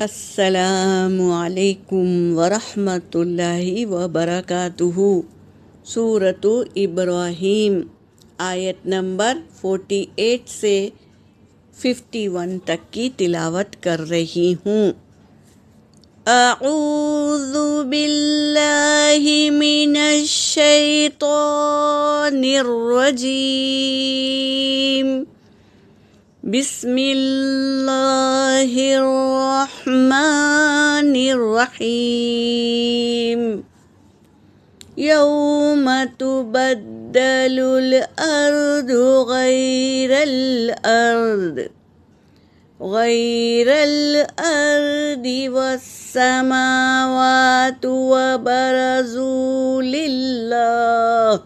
السلام علیکم ورحمۃ اللہ وبرکاتہ۔ سورۃ ابراہیم آیت نمبر 48 سے 51 تک کی تلاوت کر رہی ہوں۔ اعوذ باللہ من الشیطان الرجیم، بسم اللہ الرحمن الرحیم۔ یوم تبدل الارض غیر الارض والسماوات وبرزوا للہ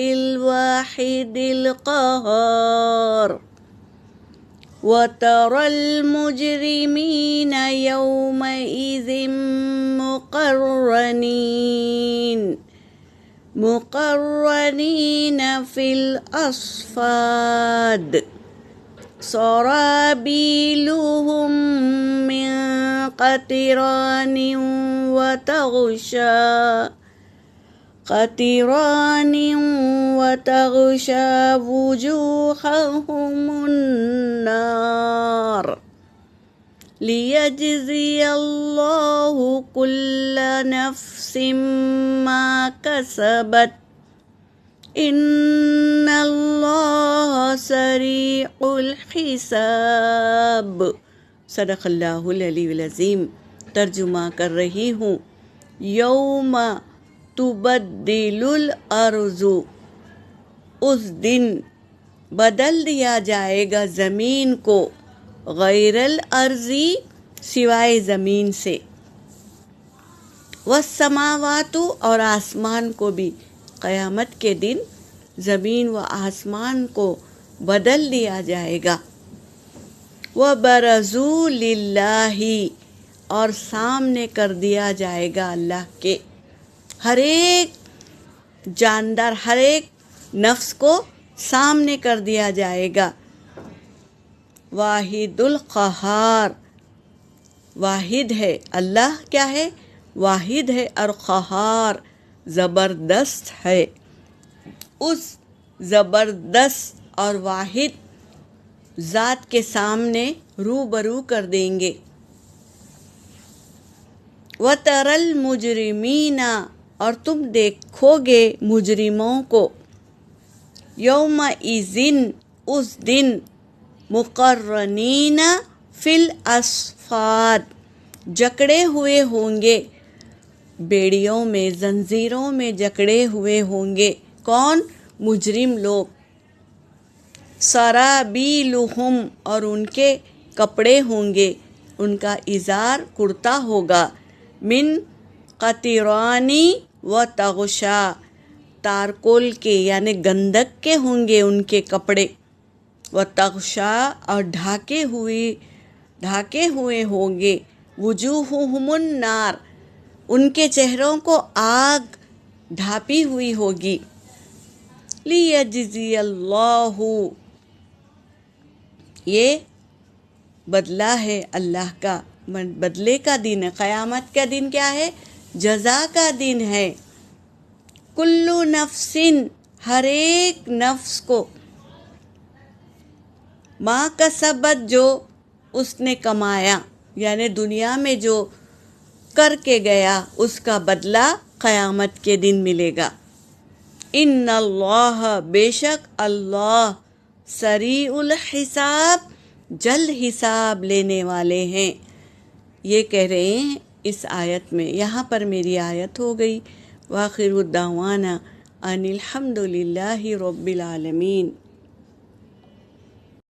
الواحد القہار، وترى المجرمین یومئذ مقرنین فی الاصفاد، سرابیلهم من قطران وتغشى وجوههم النار، ليجزي الله كل نفس ما كسبت، ان اللہ سریع الحساب۔ صدق اللہ العلی العظیم۔ ترجمہ کر رہی ہوں۔ یوم تبدل الارض، اس دن بدل دیا جائے گا زمین کو، غیر الارض سوائے زمین سے، والسماوات اور آسمان کو بھی، قیامت کے دن زمین و آسمان کو بدل دیا جائے گا۔ وَبَرَزُوا لِلَّهِ، اور سامنے کر دیا جائے گا اللہ کے، ہر ایک جاندار، ہر ایک نفس کو سامنے کر دیا جائے گا۔ واحد القہار، واحد ہے اللہ، کیا ہے؟ واحد ہے، اور قہار زبردست ہے۔ اس زبردست اور واحد ذات کے سامنے روبرو کر دیں گے۔ وَتَرَى الْمُجْرِمِينَ، اور تم دیکھو گے مجرموں کو، یومئذ اس دن، مقرنین فی الاصفاد جکڑے ہوئے ہوں گے، بیڑیوں میں، زنجیروں میں جکڑے ہوئے ہوں گے۔ کون؟ مجرم لوگ۔ سرابیلہم، اور ان کے کپڑے ہوں گے، ان کا ازار کرتا ہوگا، من قطران وتغشا، تارکول کے یعنی گندک کے ہوں گے ان کے کپڑے، وتغشا اور ڈھاکے ہوئے ہوں گے، وجوہہم النار، ان کے چہروں کو آگ ڈھانپی ہوئی ہوگی۔ لیجزی اللہ، یہ بدلہ ہے اللہ کا، بدلے کا دن ہے۔ قیامت کا دن کیا ہے؟ جزا کا دن ہے۔ کل نفس، ہر ایک نفس کو، ما کسبت، جو اس نے کمایا، یعنی دنیا میں جو کر کے گیا، اس کا بدلہ قیامت کے دن ملے گا۔ ان اللہ، بے شک اللہ، سریع الحساب، جلد حساب لینے والے ہیں۔ یہ کہہ رہے ہیں اس آیت میں۔ یہاں پر میری آیت ہو گئی۔ وآخر الدعوانا ان الحمد للہ رب العالمین۔